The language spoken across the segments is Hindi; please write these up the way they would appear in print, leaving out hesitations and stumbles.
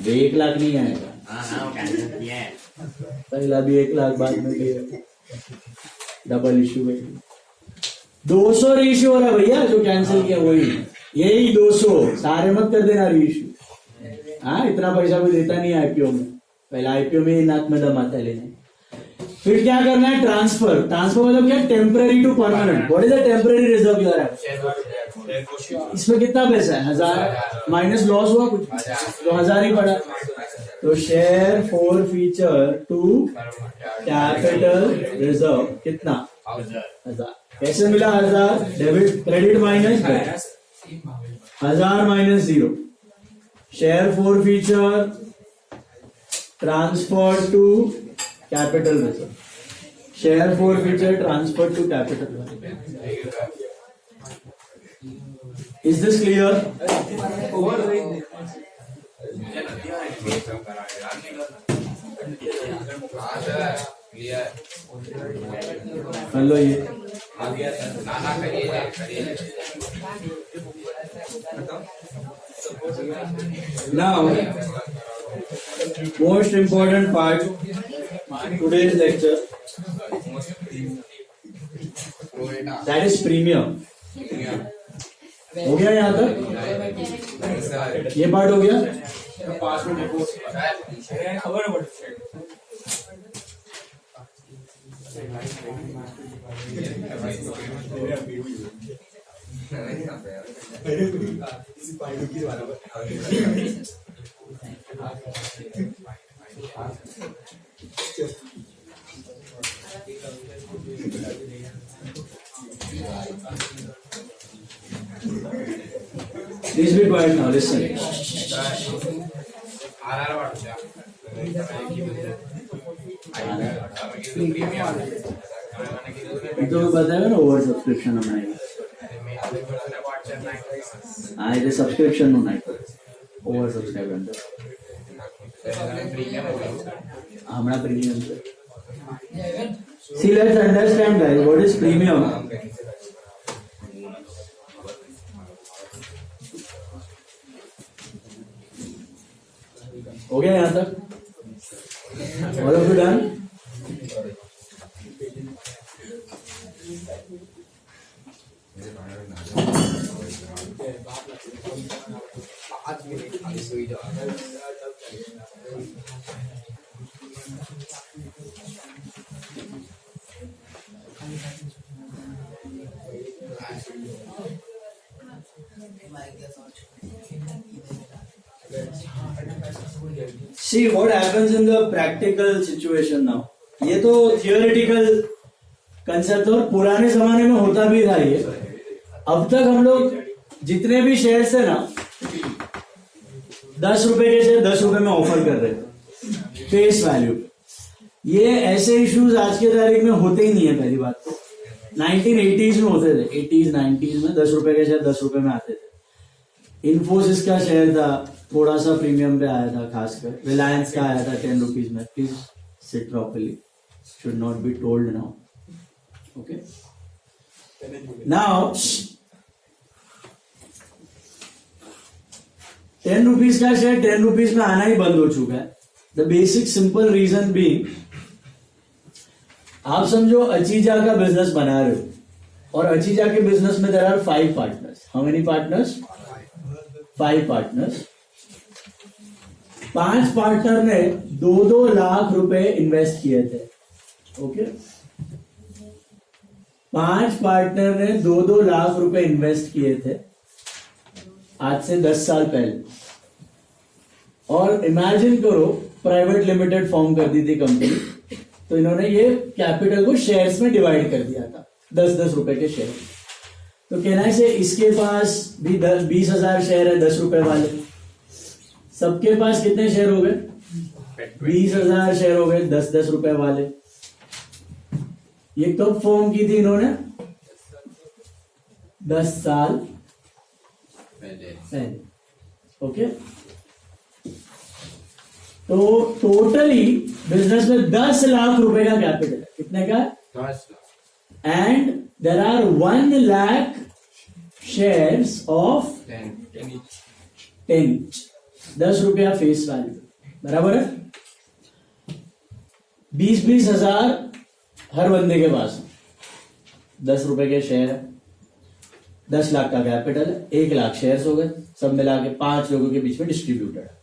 वे 1 लाख नहीं आएगा। हाँ कैंसिल किया है। पहला भी 1 लाख बाद में भी डबल इश्यू है। 200 रीइश्यू हो रहा है भैया, जो कैंसिल किया वही यही 200, सारे मत कर देना रीइश्यू। हाँ इतना पैसा कोई देता नहीं आईपीओ में, पहले आईपीओ में नाक में दम आता है लेने। फिर क्या करना है, ट्रांसफर। ट्रांसफर मतलब क्या, temporary to permanent. What is the temporary reserve your have? इसमें कितना पैसा है, 1000 माइनस लॉस हुआ कुछ तो 1000 ही पड़ा। तो share forfeiture to capital reserve कितना, 1000। कैसे मिला 1000? Debit credit minus 1000 minus 0। Share forfeiture transfer to capital reserve. Share forfeiture transfer to capital reserve. Is this clear? Hello ये now most important part today's lecture, that is premium. हो गया यहाँ तक, ये पार्ट हो गया। Please be quiet now, listen. तो बताएगा ना ओवर सब्सक्रिप्शन हमारे, हाँ ये सब्सक्रिप्शन होना है ओवर सब्सक्राइब हमारा premium. See, let's understand guys, what is premium? हो गया यहाँ तक? All of you done? See what happens in the practical situation now. ये तो theoretical concept और पुराने जमाने में होता भी था ये। अब तक हम लोग जितने भी शेयर्स है ना, 10 रुपए के शेयर 10 रुपए में ऑफर कर रहे थे फेस वैल्यू। ये ऐसे इश्यूज आज के तारीख में होते ही नहीं है। पहली बात तो 1980s में होते थे, 80s 90s में 10 रुपए के शेयर 10 रुपए में आते थे। इन्फोसिस का शेयर था, थोड़ा सा प्रीमियम पे आया था, खासकर रिलायंस का आया था 10 रुपीज में। Please sit properly, should not be told now, okay. Now 10 rupees का शेयर 10 रुपीज में आना ही बंद हो चुका है। The basic simple reason being, आप समझो अचीजा का बिजनेस बना रहे हो और अचीजा के बिजनेस में there are 5 partners. How many partners? 5 partners. 5 partner ने 2-2 लाख रुपए इन्वेस्ट किए थे, ओके। 5 पार्टनर ने 2-2 लाख रुपए इन्वेस्ट किए थे आज से 10 साल पहले। और इमेजिन करो प्राइवेट लिमिटेड फॉर्म कर दी थी कंपनी, तो इन्होंने ये कैपिटल को शेयर्स में डिवाइड कर दिया था, 10-10 रुपए के शेयर। तो कहना है से इसके पास भी 20,000 शेयर है 10 रुपए वाले। सबके पास कितने शेयर हो गए? 20,000 शेयर हो गए 10-10 रुपए वाले। ये कब फॉर्म की थी इन्होंने? 10 साल पहले, ओके। तो टोटली बिजनेस में 10 लाख रुपए का कैपिटल है। कितने का? 10 lakh. And there are 1 lakh shares of 10 each। ₹10 face value, बराबर है। 20-20 हजार हर बंदे के पास, ₹10 के शेयर है, 10 लाख का कैपिटल है, 1 लाख शेयर्स हो गए, सब मिला के 5 लोगों के बीच में डिस्ट्रीब्यूटेड है।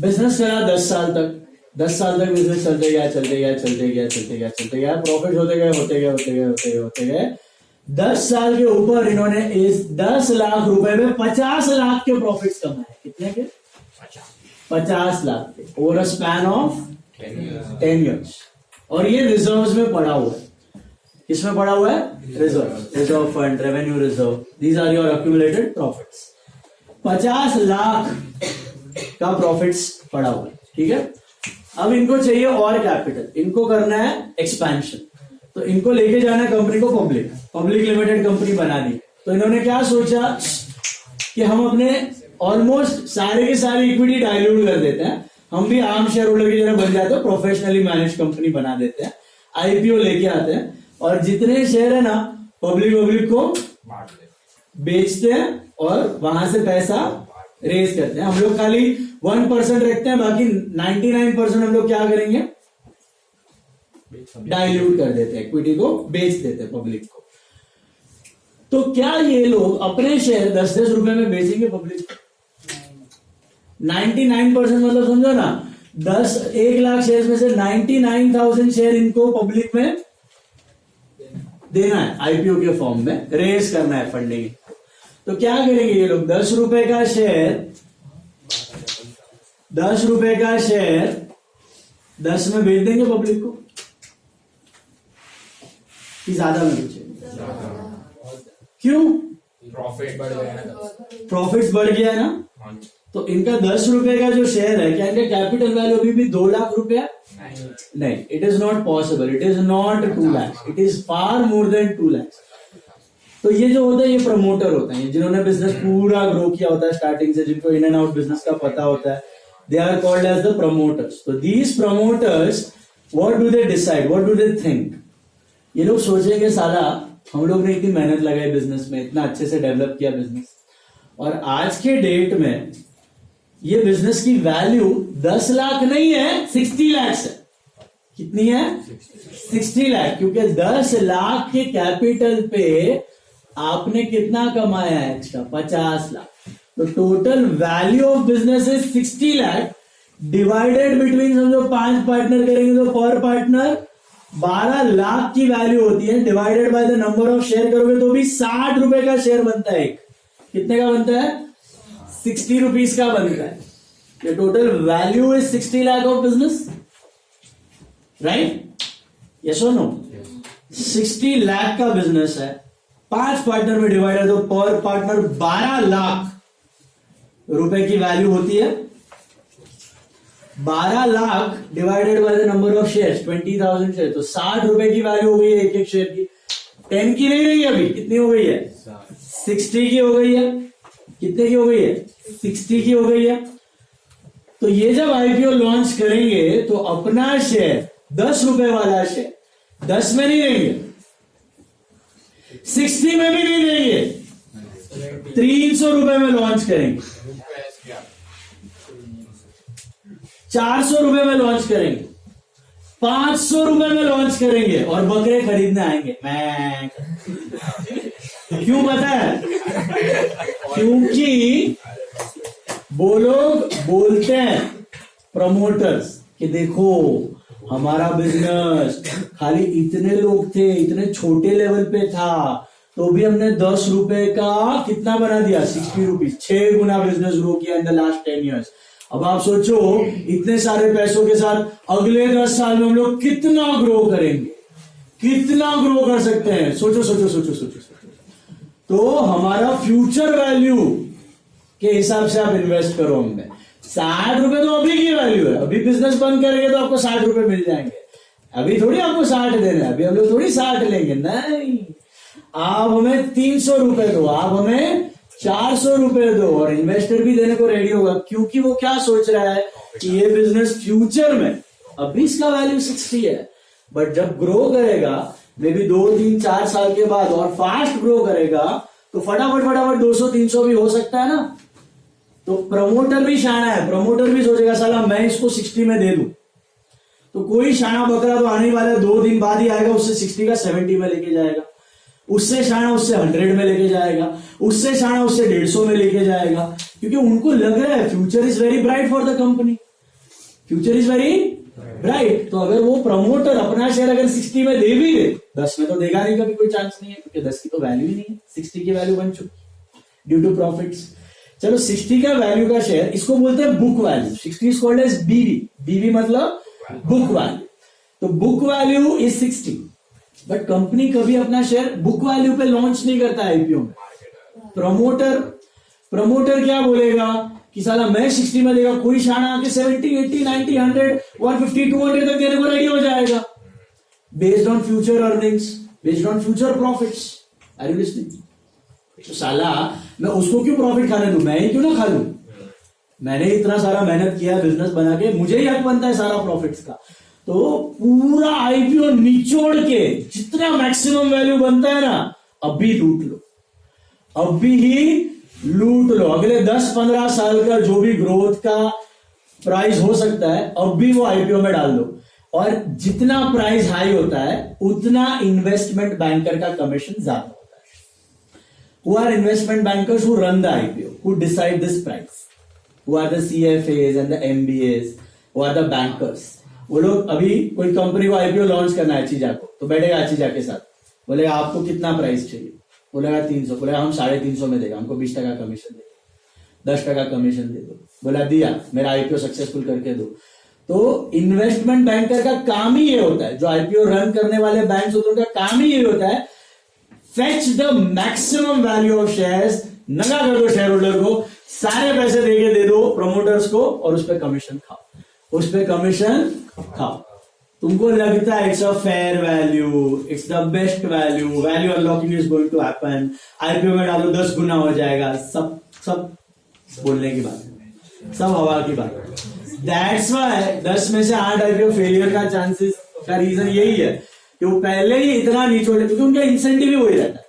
बिजनेस चला 10 साल तक, 10 साल तक बिजनेस चलते गया, प्रॉफिट होते गए। 10 साल के ऊपर इन्होंने इस 10 लाख रुपए में 50 लाख के प्रॉफिट्स कमाए। कितने के? 50 लाख के, over a span of 10 years। और ये रिजर्व्स में पड़ा हुआ है। किसमें पड़ा हुआ है? Reserve fund, revenue reserve, these are your accumulated profits. 50 lakh का प्रॉफिट्स पड़ा हुआ है, ठीक है। अब इनको चाहिए और कैपिटल, इनको करना है एक्सपेंशन, तो इनको लेके जाना है कंपनी को पब्लिक लिमिटेड कंपनी बनानी। तो इन्होंने क्या सोचा कि हम अपने ऑलमोस्ट सारे के सारे इक्विटी डाइल्यूट कर देते हैं, हम भी आम शेयर होल्डर की तरह बन जाते हैं, प्रोफेशनली मैनेज कंपनी बना देते हैं, आईपीओ लेके आते हैं और जितने शेयर है ना पब्लिक को बेचते हैं और वहां से पैसा रेज करते हैं। हम लोग खाली 1% रखते हैं, बाकी 99% हम लोग क्या करेंगे? डाइल्यूट कर देते हैं, इक्विटी को बेच देते हैं पब्लिक को। तो क्या ये लोग अपने शेयर 10-10 रुपए में बेचेंगे पब्लिक को? 99% मतलब समझो ना, 1 लाख शेयर में से 99,000 शेयर इनको पब्लिक में देना है, आईपीओ के फॉर्म में रेज करना है फंडिंग। तो क्या करेंगे ये लोग? ₹10 का शेयर 10 में बेच देंगे पब्लिक को, कि ज्यादा में बेचेंगे? क्यों? प्रॉफिट्स बढ़ गया है ना। तो इनका ₹10 का जो शेयर है, क्या इनका कैपिटल वैल्यू अभी भी 2 लाख रुपया? नहीं, it is not possible, it is not 2 lakh, it is far more than 2 lakh. तो ये जो होता है ये प्रमोटर होते हैं, जिन्होंने बिजनेस पूरा ग्रो किया होता है स्टार्टिंग से, जिनको इन एंड आउट बिजनेस का पता होता है, they are called as the promoters. तो these promoters, what do they decide, what do they think? ये लोग सोचेंगे साला हम लोग ने इतनी मेहनत लगाई बिजनेस में, इतना अच्छे से डेवलप किया बिजनेस, और आज के डेट में ये बिजनेस की वैल्यू 10 लाख नहीं है, 60 लाख है। कितनी है? 60 लाख, क्योंकि 10 लाख के कैपिटल पे आपने कितना कमाया है एक्स्ट्रा? 50 लाख। तो total value of business is 60 lakh divided between, समझो 5 पार्टनर करेंगे तो पर पार्टनर 12 लाख की वैल्यू होती है, divided by the number of share करोगे तो भी ₹60 का शेयर बनता है एक। कितने का बनता है? 60 रुपीज का बनता है। ये total value is 60 lakh of business, right? Yes और नो? 60 लाख का बिजनेस है, 5 पार्टनर में डिवाइड है तो पर पार्टनर 12 लाख रुपए की वैल्यू होती है। 12 lakh divided by the number of shares, 20,000 share, तो ₹60 की वैल्यू हो गई है एक शेयर की। 10 की नहीं रही है अभी, कितनी हो गई है? 60 की हो गई है। कितने की हो गई है? 60 की हो गई है। तो ये जब आईपीओ लॉन्च करेंगे तो अपना शेयर ₹10 वाला शेयर 10 में नहीं देंगे, 60 में भी नहीं देंगे, ₹300 में लॉन्च करेंगे, ₹400 में लॉन्च करेंगे, ₹500 में लॉन्च करेंगे और बकरे खरीदने आएंगे। मैं क्यों पता है? क्योंकि वो लोग बोलते हैं प्रमोटर्स कि देखो हमारा बिजनेस खाली इतने लोग थे, इतने छोटे लेवल पे था, तो भी हमने ₹10 का कितना बना दिया? 60 रुपीज, 6 गुना बिजनेस ग्रो किया इन द लास्ट 10 years। अब आप सोचो इतने सारे पैसों के साथ अगले 10 साल में हम लोग कितना ग्रो करेंगे, कितना ग्रो कर सकते हैं? सोचो सोचो सोचो सोचो सोचो। तो हमारा फ्यूचर वैल्यू के हिसाब से आप इन्वेस्ट करो हमने। ₹60 तो अभी की वैल्यू है, अभी बिजनेस बंद करेंगे तो आपको ₹60 मिल जाएंगे, अभी थोड़ी आपको 60 देना है, अभी हम लोग थोड़ी 60 लेंगे, नहीं, आप हमें ₹300 दो, आप हमें ₹400 दो, और इन्वेस्टर भी देने को रेडी होगा, क्योंकि वो क्या सोच रहा है कि ये बिजनेस फ्यूचर में, अभी इसका वैल्यू 60 है, बट जब ग्रो करेगा मे बी 2, 3, 4 साल के बाद और फास्ट ग्रो करेगा तो फटाफट 200-300 भी हो सकता है ना। तो प्रमोटर भी शाना है, प्रमोटर भी सोचेगा साला मैं इसको 60 में दे दूं, तो कोई शाना बकरा तो आने वाला 2 दिन बाद ही आएगा, उससे 60 का 70 में लेके जाएगा, उससे शाना उससे 100 में लेके जाएगा, उससे शाना उससे 150 में लेके जाएगा, क्योंकि उनको लग रहा है future is very bright for the company, future is very bright. तो अगर वो प्रमोटर अपना शेयर अगर 60 में दे भी दे, 10 में तो देगा नहीं, कभी कोई चांस नहीं है, क्योंकि 10 की तो वैल्यू ही नहीं है, 60 की वैल्यू बन चुकी ड्यू टू प्रॉफिट्स। चलो 60 का वैल्यू का शेयर, इसको बोलते हैं book value, 60 is called as BV, BV मतलब बुक वैल्यू। तो book value is 60, but company कभी अपना शेयर बुक वैल्यू पे लॉन्च नहीं करता आईपीओ में। प्रमोटर क्या बोलेगा कि साला मैं 60 में देगा, कोई शाना आके 70, 80, 90, 100, 150, 200 तक देने को रेडी हो जाएगा, based on future earnings, based on future profits. Are you listening? तो साला मैं उसको क्यों प्रॉफिट खाने दूं, मैं ही क्यों ना खा लूं, मैंने इतना सारा मेहनत किया बिजनेस बना के, मुझे ही हक बनता है सारा प्रॉफिट्स का। तो पूरा आईपीओ निचोड़ के जितना मैक्सिमम वैल्यू बनता है ना, अभी लूट लो, अभी ही लूट लो। अगले 10-15 साल का जो भी ग्रोथ का प्राइस हो सकता है, अभी वो आईपीओ में डाल दो, और जितना प्राइस हाई होता है उतना इन्वेस्टमेंट बैंकर का कमीशन ज्यादा होता है। Who are investment bankers who run the IPO, who decide this price, who are the CFAs and the MBAs, who are the bankers। वो लोग अभी कोई कंपनी को आईपीओ लॉन्च करना है चीजा को, तो बैठेगा चीजा के साथ, बोलेगा आपको कितना प्राइस चाहिए, बोलेगा 300, बोलेगा हम 350 में देगा, हमको 20% कमीशन दे, 10% कमीशन दे दो, बोला दिया, मेरा आईपीओ सक्सेसफुल करके दो। तो इन्वेस्टमेंट बैंकर का काम ही ये होता है, जो आईपीओ रन करने वाले बैंक होते हैं उनका काम ही ये होता है, fetch the maximum value of shares, Naga कर दो शेयर होल्डर को, सारे पैसे देके दे दो प्रमोटर्स को, और उस पर कमीशन खाओ, उस पर कमीशन खाओ। तुमको लगता है it's a fair value, it's the best value, value unlocking is going to happen, IPO में डालो 10 गुना हो जाएगा, सब बोलने की बात है, सब हवा की बात है। दैट्स व्हाई 10 में से 8 आईपीओ फेलियर का चांसेस का रीजन यही है कि वो पहले ही इतना निचोड़े, क्योंकि उनका इंसेंटिव ही वही रहता है,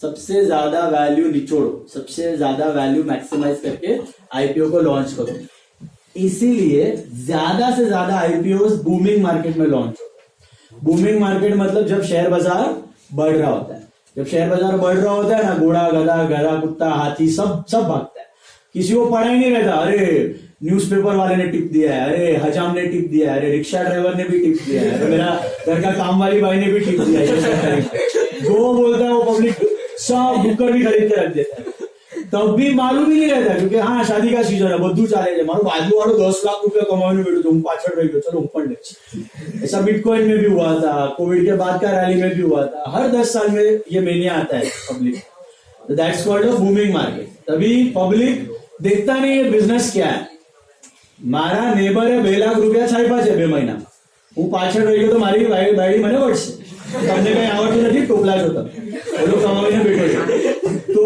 सबसे ज्यादा वैल्यू निचोड़ो, सबसे ज्यादा वैल्यू मैक्सिमाइज करके आईपीओ को लॉन्च करो। इसीलिए ज्यादा से ज्यादा आईपीओ बूमिंग मार्केट में लॉन्च होता है। बूमिंग मार्केट मतलब जब शेयर बाजार बढ़ रहा होता है, जब शेयर बाजार बढ़ रहा होता है ना, घोड़ा गधा गधा कुत्ता हाथी सब भागता है, किसी को पड़ा ही नहीं रहता, अरे न्यूज़पेपर वाले ने टिप दिया है, अरे हजाम ने टिप दिया है, अरे रिक्शा ड्राइवर ने भी टिप दिया है, मेरा घर का काम वाली भाई ने भी टिप दिया है, जो बोलता है वो पब्लिक सब बुकर भी खरीद के रख देता है, तब भी मालूम ही नहीं रहता, क्योंकि हाँ शादी का सीजन है, બધું ચાલે છે, મારો બાજુ વાળો 10 लाख रुपया कमाने बैठो, तुम पाछड़ रह गए, चलो ऊपर ले। ऐसा बिटकॉइन में भी हुआ था, कोविड के बाद का रैली में भी हुआ था, हर 10 साल में ये मेनिया आता है पब्लिक, तो that's called a booming market. तभी पब्लिक देखता नहीं है बिजनेस क्या है, મારા નેબરે 2 લાખ રૂપિયા છાપ્યા છે 2 મહિના, હું પાછળ રહી ગયો તો મારી બાયડી મને વળશે, તમને કઈ આવડતું નથી, ટોપલા છો તમે, બોલો કમાવીને બેઠો છો, तो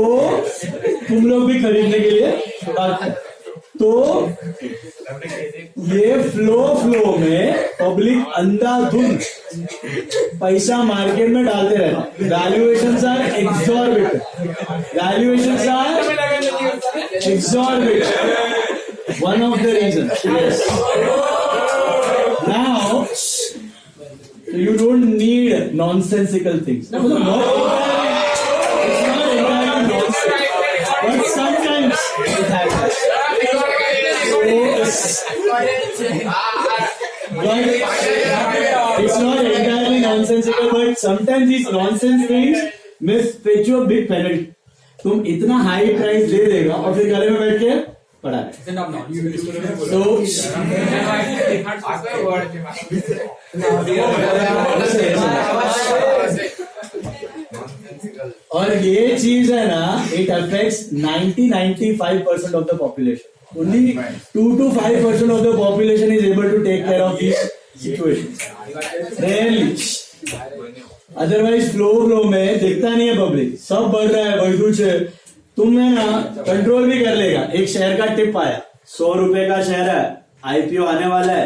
तुम लोग भी खरीदने के लिए बात है। तो ये फ्लो में पब्लिक अंधाधुंध पैसा मार्केट में डालते रहते, valuations are exorbitant, valuations are exorbitant, one of the reasons। Yes। Now you don't need nonsensical things, no, it's not entirely nonsense, but sometimes it happens, but it's not entirely nonsensical, but sometimes these nonsense things may fetch you a big penalty। तुम इतना हाई प्राइस दे देगा और फिर गले में बैठ के पड़ा है, तो और ये चीज है ना, it affects 90-95% of the population, only 2-5% of the population is able to take care of this situation, rarely, otherwise flow में देखता नहीं है पब्लिक, सब बढ़ रहा है, बढ़ कुछ तुम्हें ना कंट्रोल भी कर लेगा। एक शेयर का टिप आया, 100 रुपए का शेयर है, आईपीओ आने वाला है,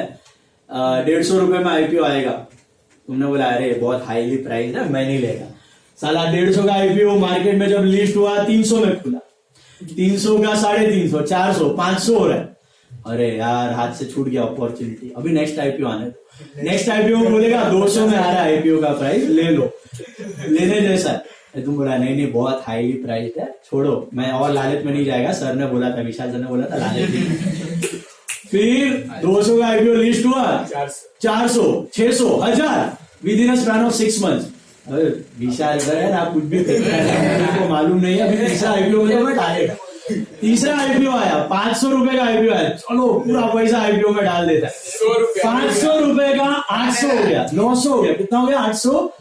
150 रुपए में आईपीओ आएगा, तुमने बोला अरे बहुत हाईली प्राइस है मैं नहीं लेगा, साला 150 का आईपीओ मार्केट में जब लिस्ट हुआ 300 में खुला, 300 का 350, 400, 500 हो रहा है। अरे यार हाथ से छूट गया अपॉर्चुनिटी, अभी नेक्स्ट आईपीओ आने दो। नेक्स्ट आईपीओ में बोलेगा 200 में आ रहा है आईपीओ का प्राइस, ले लो, लेने जैसा है। तुम बोला नहीं बहुत हाईली प्राइस है, छोड़ो, मैं और लालच में नहीं जाएगा, सर ने बोला था, विशाल सर ने बोला था लालच नहीं। फिर 200 का आईपीओ लिस्ट हुआ, 400, 600, 1000 with in a span of 6 months. Vishal sir आप कुछ भी को मालूम नहीं है, अभी तीसरा आईपीओ में मैं डालेगा। तीसरा आईपीओ आया, 500 रुपए का आईपीओ आया, चलो पूरा पैसा आईपीओ में डाल देता है। 500 रुपए का 800 हो गया, 900 हो गया, कितना हो गया 800।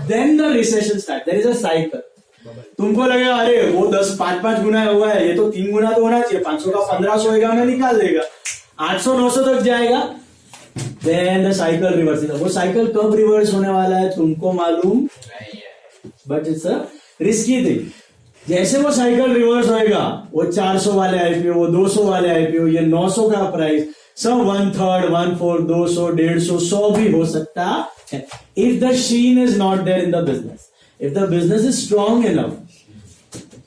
Then the recession start, there is a cycle. तुमको लगेगा अरे वो 5 गुना हुआ है, ये तो 3 गुना तो होना चाहिए, 500 का 1500 होगा, मैं निकाल देगा, 800-900 तक जाएगा। Then the cycle reverse. वो साइकिल कब रिवर्स होने वाला है तुमको मालूम नहीं है, but it's a risky thing. जैसे वो साइकिल रिवर्स होएगा, वो 400 वाले आईपीओ, वो 200 वाले आईपीओ, ये 900 का प्राइस, सब 1/3, 1/4, 200, 150, 100 भी हो सकता है। If the sheen is not there in the business, if the business is strong enough,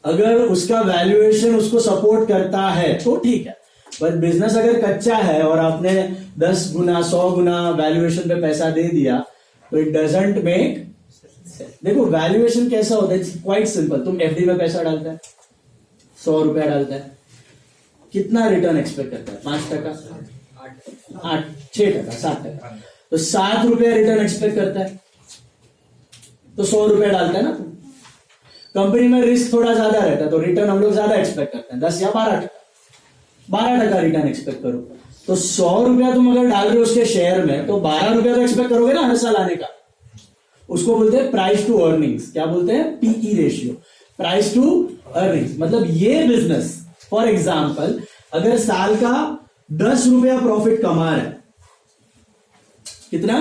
अगर उसका वैल्यूएशन उसको सपोर्ट करता है तो ठीक है। बट बिजनेस अगर कच्चा है और आपने 10 गुना 100 गुना वैल्यूएशन पे पैसा दे दिया, तो इट डजंट मेक। देखो वैल्यूएशन कैसा होता है, क्वाइट सिंपल। तुम एफडी में पैसा डालता है, 100 रुपया डालता है, कितना रिटर्न एक्सपेक्ट करता है? 5%, 8, 6%, 7%, तो 7 रुपया रिटर्न एक्सपेक्ट करता है, तो 100 रुपया डालता है ना तुम। कंपनी में रिस्क थोड़ा ज्यादा रहता है, तो रिटर्न हम लोग ज्यादा एक्सपेक्ट करते हैं, 10 या 12% रिटर्न एक्सपेक्ट करो। तो 100 रुपया तुम अगर डाल रहे हो उसके शेयर में, तो 12 रुपया तो एक्सपेक्ट करोगे ना हर साल आने का। उसको बोलते हैं प्राइस टू अर्निंग्स। क्या बोलते हैं? PE ratio, price to earnings. मतलब ये बिजनेस फॉर एग्जाम्पल अगर साल का 10 रुपया प्रॉफिट कमा रहा है, कितना?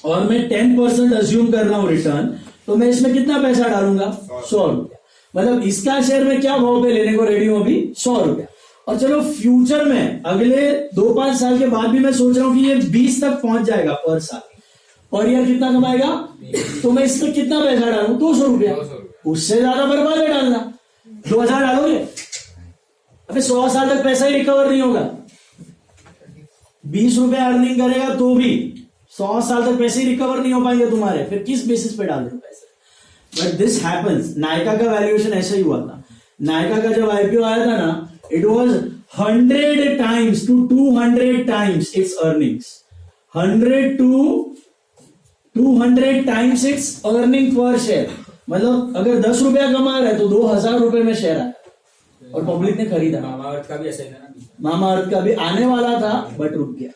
और मैं 10% अज्यूम कर रहा हूं रिटर्न, तो मैं इसमें कितना पैसा डालूंगा? 100 रुपया। मतलब इसका शेयर में क्या भाव पे लेने को रेडी हूं अभी? 100 रुपया। और चलो फ्यूचर में अगले 2-5 साल के बाद भी मैं सोच रहा हूं कि ये 20 तक पहुंच जाएगा पर साल, और यार कितना कमाएगा, तो मैं इसमें कितना पैसा डालूं? 200 रुपया। उससे ज्यादा बर्बाद है डालना। 2000 डालोगे, अबे 100 साल तक पैसा ही रिकवर नहीं होगा। 20 रुपया अर्निंग करेगा तो भी 100 साल तक पैसे ही रिकवर नहीं हो पाएंगे तुम्हारे, फिर किस बेसिस पे डाल रहे हो पैसे? But this happens. नायका का वैल्यूएशन ऐसा ही हुआ था। नायका का जब आईपीओ आया था ना, it was 100 times to 200 times its earnings, 100 to 200 times its earning per share। मतलब अगर 10 रुपया कमा रहा है तो 2000 रुपए में शेयर आया, और पब्लिक ने खरीदा। मामा अर्थ का भी ऐसा ही था ना, मामा अर्थ का भी आने वाला था बट रुक गया।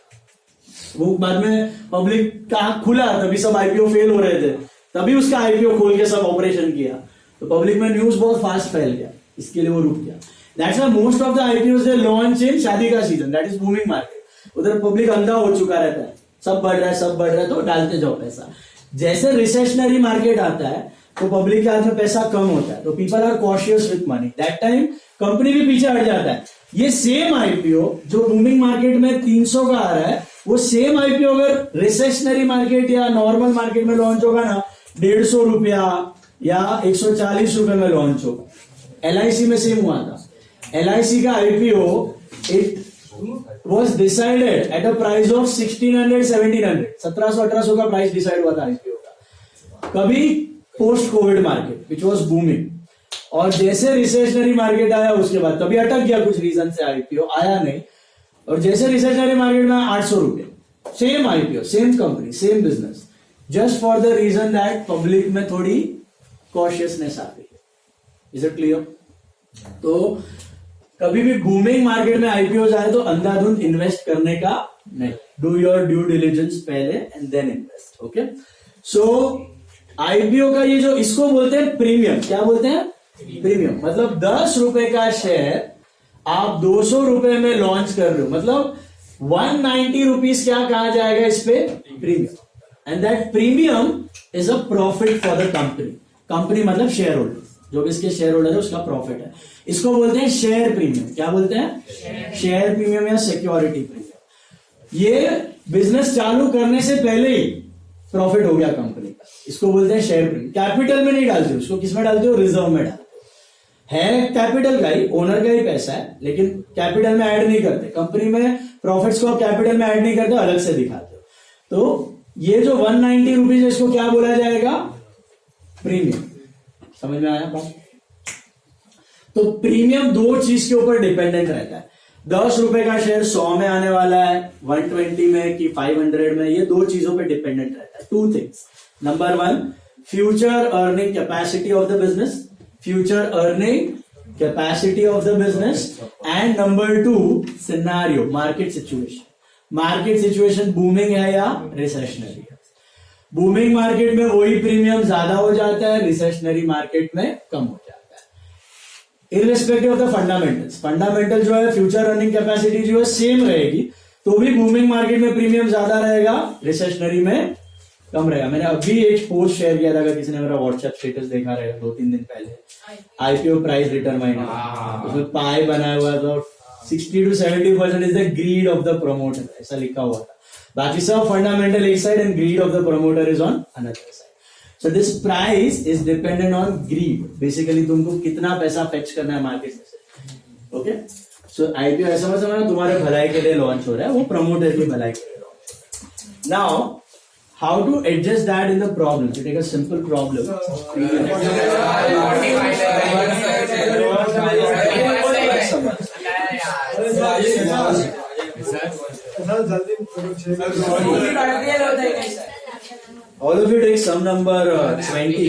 वो बाद में पब्लिक का खुला, तभी सब आईपीओ फेल हो रहे थे, तभी उसका आईपीओ खोल के सब ऑपरेशन किया, तो पब्लिक में न्यूज बहुत फास्ट फैल गया, इसके लिए वो रुक गया। That's why most of the IPOs they launch in शादी का season, that is booming market. उधर पब्लिक अंधा हो चुका रहता है, सब बढ़ रहा है, तो डालते जाओ पैसा। जैसे रिसेशनरी मार्केट आता है तो पब्लिक के हाथ में पैसा कम होता है, तो people are cautious with money, that time company भी पीछे हट जाता है। ये सेम आईपीओ जो बूमिंग मार्केट में 300 का आ रहा है, वो सेम आईपीओ अगर रिसेशनरी मार्केट या नॉर्मल मार्केट में लॉन्च होगा ना, 150 रुपया या 140 रुपए में लॉन्च होगा। एलआईसी में सेम हुआ था। एलआईसी का IPO it was decided at a price of 1600-1700, 1700-1800 का प्राइस डिसाइड हुआ था आईपीओ का, कभी post Covid market which was booming. और जैसे रिसेशनरी मार्केट आया उसके बाद कभी अटक गया, कुछ रीजन से आईपीओ आया नहीं, और जैसे रिसेशनरी मार्केट में 800 रुपए, same IPO, same company, same business, just for the reason that public में थोड़ी कॉशियसनेस आ गई। Is it clear? तो कभी भी बूमिंग मार्केट में आईपीओ आए तो अंधाधुंध इन्वेस्ट करने का नहीं, डू योर ड्यू डिलिजेंस पहले and then invest. Okay, so IPO का ये जो, इसको बोलते हैं प्रीमियम। क्या बोलते हैं? प्रीमियम। मतलब 10 रुपए का शेयर आप 200 रुपए में लॉन्च कर रहे हो, मतलब 190 रुपीज क्या कहा जाएगा इस पे? Premium. And that premium is a profit for the company. Company मतलब शेयर होल्डर, जो भी इसके शेयर होल्डर है उसका प्रॉफिट है। इसको बोलते हैं शेयर प्रीमियम। क्या बोलते हैं? शेयर प्रीमियम या सिक्योरिटी प्रीमियम। ये बिजनेस चालू करने से पहले ही प्रॉफिट हो गया कंपनी का, इसको बोलते हैं शेयर प्रीमियम। कैपिटल में नहीं डालते हो, उसको किस में डालते हो? रिजर्व में डालते हो। है कैपिटल का ही, ओनर का ही पैसा है, लेकिन कैपिटल में ऐड नहीं करते। कंपनी में प्रॉफिट्स को आप कैपिटल में ऐड नहीं करते, अलग से दिखाते हो। तो ये जो 190 रुपीज, इसको क्या बोला जाएगा? प्रीमियम। समझ में आया बात? तो प्रीमियम दो चीज के ऊपर डिपेंडेंट रहता है। 10 रुपए का शेयर 100 में आने वाला है, 120 में कि 500 में, ये दो चीजों पे डिपेंडेंट रहता है। 2 things. Number 1, future earning capacity of the business, future earning capacity of the business, and number 2, scenario, market situation. Market situation booming है या रिसेशनरी है। बूमिंग मार्केट में वही प्रीमियम ज्यादा हो जाता है, रिसेशनरी मार्केट में कम हो जाता है। Irrespective of the fundamentals, fundamental जो है, फ्यूचर अर्निंग कैपेसिटी जो है सेम रहेगी, तो भी बूमिंग मार्केट में प्रीमियम ज्यादा रहेगा, रिसेशनरी में कम रहेगा। मैंने अभी एक पोस्ट शेयर किया था, अगर किसी ने मेरा व्हाट्सएप स्टेटस देखा रहेगा 2-3 दिन पहले, आईपीओ प्राइस डिटरमाइनर, उसमें पाई बनाया हुआ था, 60 to 70% is the greed of the promoter, ऐसा लिखा हुआ था। बाकी सब फंडामेंटल एक side and greed of the promoter is on another side. So this price is dependent on greed. Basically तुमको कितना पैसा फेच करना है मार्केट से। ओके, सो आईपीओ ऐसा मत समझना तुम्हारे भलाई के लिए लॉन्च हो रहा है, वो प्रमोटर की भलाई के लिए launch. Now how to adjust that in the problem? You take a simple problem. All of you take sum number 20.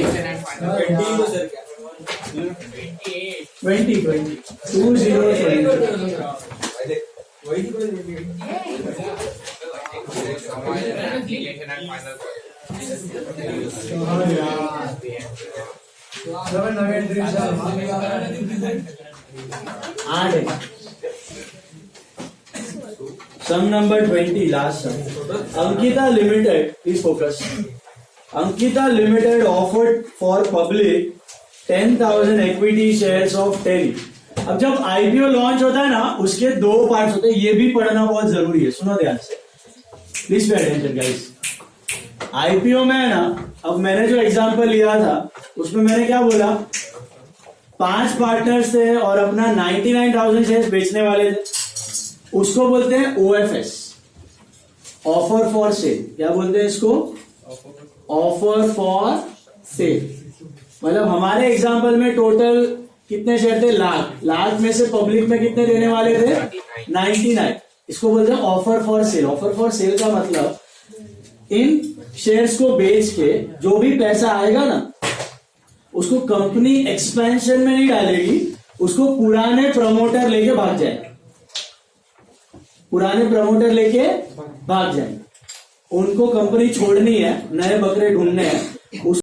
20. 20. Sum number 20, last sum. Ankita Limited, please focus. Ankita Limited offered for public 10,000 equity shares of Tele. अब जब आईपीओ लॉन्च होता है ना, उसके 2 पार्ट्स होते हैं, ये भी पढ़ना बहुत जरूरी है, सुनो ध्यान से, please pay attention guys. IPO में है ना, अब मैंने जो एग्जांपल लिया था उसमें मैंने क्या बोला, 5 पार्टनर्स थे और अपना 99,000 शेयर्स बेचने वाले थे, उसको बोलते हैं OFS, ऑफर फॉर सेल। क्या बोलते हैं इसको? Offer for sale. मतलब हमारे एग्जांपल में टोटल कितने शेयर थे? लाख में से पब्लिक में कितने देने वाले थे? 99। इसको बोलते हैं offer for sale. Offer for sale का मतलब इन शेयर्स को बेच के जो भी पैसा आएगा ना, उसको कंपनी एक्सपेंशन में नहीं डालेगी, उसको पुराने प्रमोटर लेके भाग जाएंगे, पुराने प्रमोटर लेके भाग जाएंगे। उनको कंपनी छोड़नी है, नए बकरे ढूंढने हैं।